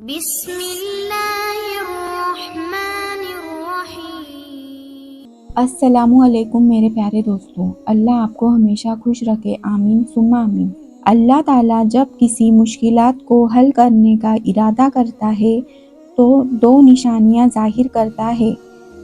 بسم اللہ الرحمن الرحیم۔ السلام علیکم میرے پیارے دوستوں، اللہ آپ کو ہمیشہ خوش رکھے، آمین ثم آمین۔ اللہ تعالیٰ جب کسی مشکلات کو حل کرنے کا ارادہ کرتا ہے تو دو نشانیاں ظاہر کرتا ہے۔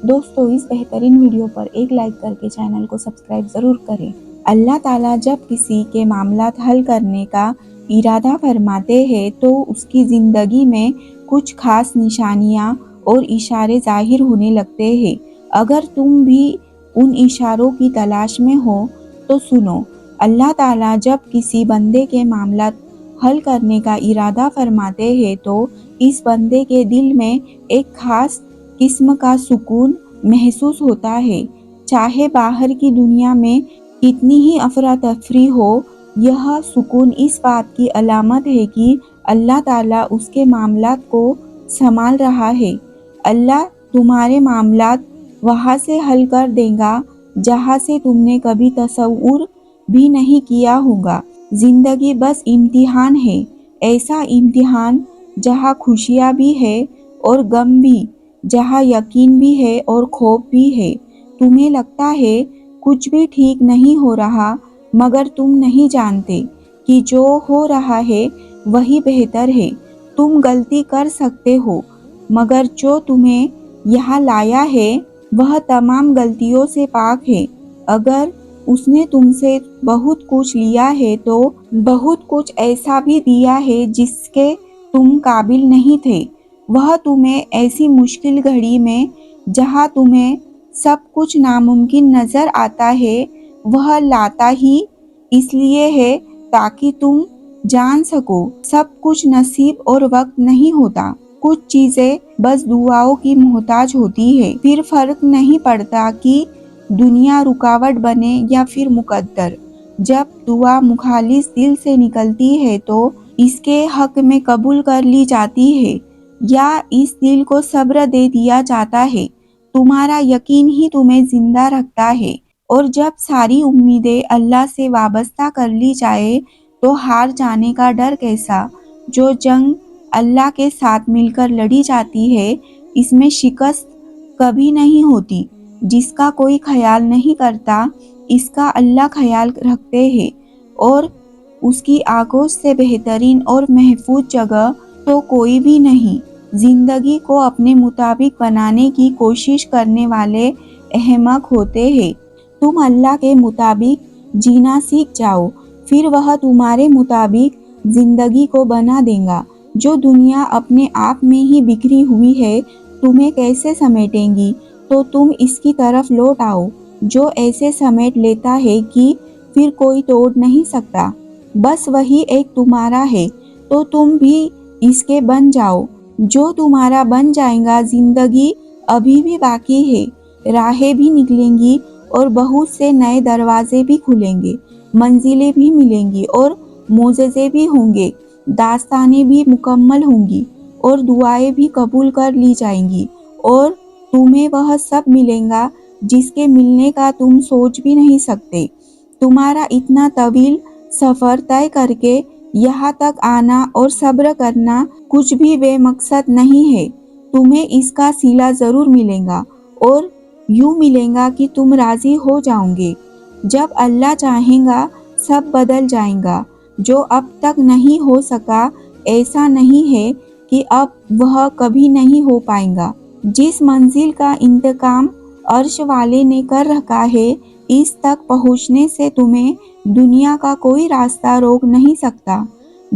دوستو اس بہترین ویڈیو پر ایک لائک کر کے چینل کو سبسکرائب ضرور کریں۔ اللہ تعالیٰ جب کسی کے معاملات حل کرنے کا ارادہ فرماتے ہیں تو اس کی زندگی میں کچھ خاص نشانیاں اور اشارے ظاہر ہونے لگتے ہیں۔ اگر تم بھی ان اشاروں کی تلاش میں ہو تو سنو۔ اللہ تعالیٰ جب کسی بندے کے معاملات حل کرنے کا ارادہ فرماتے ہیں تو اس بندے کے دل میں ایک خاص قسم کا سکون محسوس ہوتا ہے، چاہے باہر کی دنیا میں کتنی ہی افراتفری ہو۔ یہ سکون اس بات کی علامت ہے کہ اللہ تعالیٰ اس کے معاملات کو سنبھال رہا ہے۔ اللہ تمہارے معاملات وہاں سے حل کر دے گا جہاں سے تم نے کبھی تصور بھی نہیں کیا ہوگا۔ زندگی بس امتحان ہے، ایسا امتحان جہاں خوشیاں بھی ہے اور غم بھی، جہاں یقین بھی ہے اور خوف بھی ہے۔ تمہیں لگتا ہے کچھ بھی ٹھیک نہیں ہو رہا، مگر تم نہیں جانتے کہ جو ہو رہا ہے وہی بہتر ہے۔ تم غلطی کر سکتے ہو، مگر جو تمہیں یہاں لایا ہے وہ تمام غلطیوں سے پاک ہے۔ اگر اس نے تم سے بہت کچھ لیا ہے تو بہت کچھ ایسا بھی دیا ہے جس کے تم قابل نہیں تھے۔ وہ تمہیں ایسی مشکل گھڑی میں جہاں تمہیں سب کچھ ناممکن نظر آتا ہے وہ لاتا ہی اس لیے ہے تاکہ تم جان سکو سب کچھ نصیب اور وقت نہیں ہوتا۔ کچھ چیزیں بس دعاؤں کی محتاج ہوتی ہے۔ پھر فرق نہیں پڑتا کہ دنیا رکاوٹ بنے یا پھر مقدر۔ جب دعا مخلص دل سے نکلتی ہے تو اس کے حق میں قبول کر لی جاتی ہے یا اس دل کو صبر دے دیا جاتا ہے۔ تمہارا یقین ہی تمہیں زندہ رکھتا ہے، اور جب ساری امیدیں اللہ سے وابستہ کر لی جائے تو ہار جانے کا ڈر کیسا؟ جو جنگ اللہ کے ساتھ مل کر لڑی جاتی ہے اس میں شکست کبھی نہیں ہوتی۔ جس کا کوئی خیال نہیں کرتا اس کا اللہ خیال رکھتے ہیں، اور اس کی آنکھوں سے بہترین اور محفوظ جگہ تو کوئی بھی نہیں۔ زندگی کو اپنے مطابق بنانے کی کوشش کرنے والے احمق ہوتے ہیں۔ تم اللہ کے مطابق جینا سیکھ جاؤ، پھر وہ تمہارے مطابق زندگی کو بنا دے گا۔ جو دنیا اپنے آپ میں ہی بکھری ہوئی ہے تمہیں کیسے سمیٹیں گی؟ تو تم اس کی طرف لوٹ آؤ جو ایسے سمیٹ لیتا ہے کہ پھر کوئی توڑ نہیں سکتا۔ بس وہی ایک تمہارا ہے تو تم بھی اس کے بن جاؤ۔ جو تمہارا بن جائے گا، زندگی ابھی بھی باقی ہے، راہیں بھی نکلیں گی اور بہت سے نئے دروازے بھی کھلیں گے، منزلیں بھی ملیں گی اور معجزے بھی ہوں گے، داستانیں بھی مکمل ہوں گی اور دعائیں بھی قبول کر لی جائیں گی، اور تمہیں وہ سب ملے گا جس کے ملنے کا تم سوچ بھی نہیں سکتے۔ تمہارا اتنا طویل سفر طے کر کے یہاں تک آنا اور صبر کرنا کچھ بھی بے مقصد نہیں ہے۔ تمہیں اس کا صلہ ضرور ملے گا، اور یوں ملے گا کہ تم راضی ہو جاؤ گے۔ جب اللہ چاہے گا سب بدل جائے گا۔ جو اب تک نہیں ہو سکا ایسا نہیں ہے کہ اب وہ کبھی نہیں ہو پائے گا۔ جس منزل کا انتظام عرش والے نے کر رکھا ہے اس تک پہنچنے سے تمہیں دنیا کا کوئی راستہ روک نہیں سکتا۔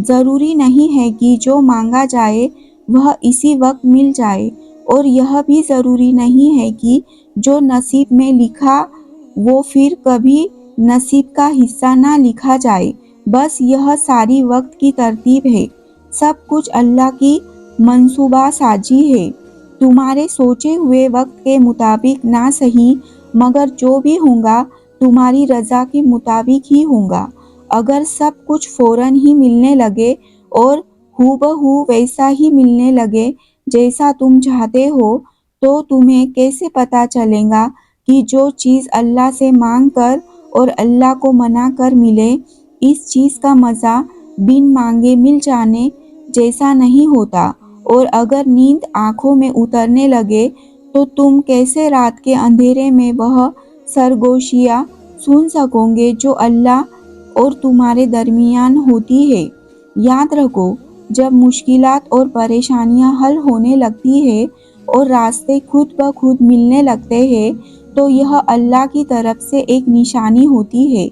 ضروری نہیں ہے کہ جو مانگا جائے وہ اسی وقت مل جائے، اور یہ بھی ضروری نہیں ہے کہ جو نصیب میں لکھا وہ پھر کبھی نصیب کا حصہ نہ لکھا جائے۔ بس یہ ساری وقت کی ترتیب ہے، سب کچھ اللہ کی منصوبہ سازی ہے۔ تمہارے سوچے ہوئے وقت کے مطابق نہ صحیح، مگر جو بھی ہوگا تمہاری رضا کے مطابق ہی ہوگا۔ اگر سب کچھ فوراً ہی ملنے لگے اور ہو بہو ویسا ہی ملنے لگے جیسا تم چاہتے ہو تو تمہیں کیسے پتہ چلے گا کہ جو چیز اللہ سے مانگ کر اور اللہ کو منا کر ملے، اس چیز کا مزہ بن مانگے مل جانے جیسا نہیں ہوتا، اور اگر نیند آنکھوں میں اترنے لگے تو تم کیسے رات کے اندھیرے میں وہ سرگوشیاں سن سکو گے جو اللہ اور تمہارے درمیان ہوتی ہے۔ یاد رکھو، جب مشکلات اور پریشانیاں حل ہونے لگتی ہے اور راستے خود بخود ملنے لگتے ہیں تو یہ اللہ کی طرف سے ایک نشانی ہوتی ہے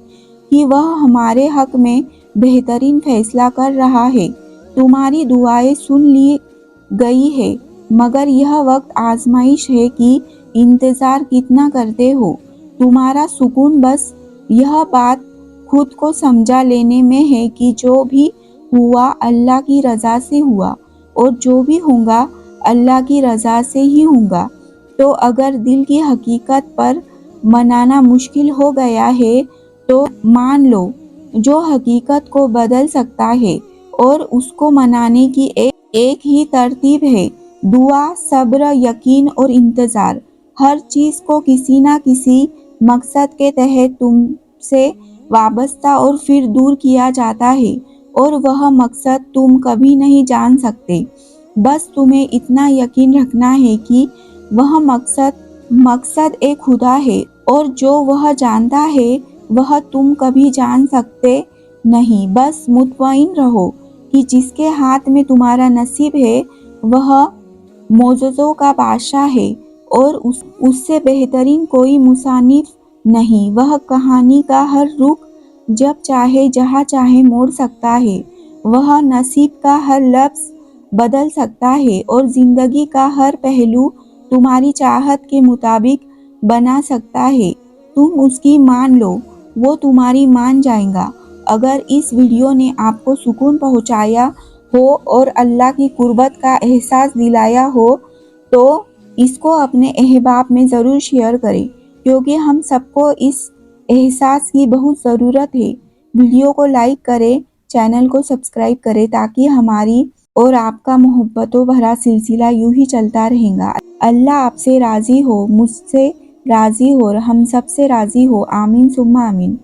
کہ وہ ہمارے حق میں بہترین فیصلہ کر رہا ہے۔ تمہاری دعائیں سن لی گئی ہے، مگر یہ وقت آزمائش ہے کہ انتظار کتنا کرتے ہو۔ تمہارا سکون بس یہ بات خود کو سمجھا لینے میں ہے کہ جو بھی ہوا اللہ کی رضا سے ہوا اور جو بھی ہوگا اللہ کی رضا سے ہی ہوگا۔ تو اگر دل کی حقیقت پر منانا مشکل ہو گیا ہے تو مان لو، جو حقیقت کو بدل سکتا ہے اور اس کو منانے کی ایک ہی ترتیب ہے: دعا، صبر، یقین اور انتظار۔ ہر چیز کو کسی نہ کسی مقصد کے تحت تم سے وابستہ اور پھر دور کیا جاتا ہے، اور وہ مقصد تم کبھی نہیں جان سکتے۔ بس تمہیں اتنا یقین رکھنا ہے کہ وہ مقصد ایک خدا ہے، اور جو وہ جانتا ہے وہ تم کبھی جان سکتے نہیں۔ بس مطمئن رہو کہ جس کے ہاتھ میں تمہارا نصیب ہے وہ معجزوں کا بادشاہ ہے، اور اس سے بہترین کوئی مصنف نہیں۔ وہ کہانی کا ہر رخ جب چاہے جہاں چاہے موڑ سکتا ہے، وہ نصیب کا ہر لفظ بدل سکتا ہے، اور زندگی کا ہر پہلو تمہاری چاہت کے مطابق بنا سکتا ہے۔ تم اس کی مان لو، وہ تمہاری مان جائے گا۔ اگر اس ویڈیو نے آپ کو سکون پہنچایا ہو اور اللہ کی قربت کا احساس دلایا ہو تو اس کو اپنے احباب میں ضرور شیئر کریں، کیونکہ ہم سب کو اس احساس کی بہت ضرورت ہے۔ ویڈیو کو لائک کریں، چینل کو سبسکرائب کریں تاکہ ہماری اور آپ کا محبتوں بھرا سلسلہ یوں ہی چلتا رہے گا۔ اللہ آپ سے راضی ہو، مجھ سے راضی ہو اور ہم سب سے راضی ہو، آمین ثم آمین۔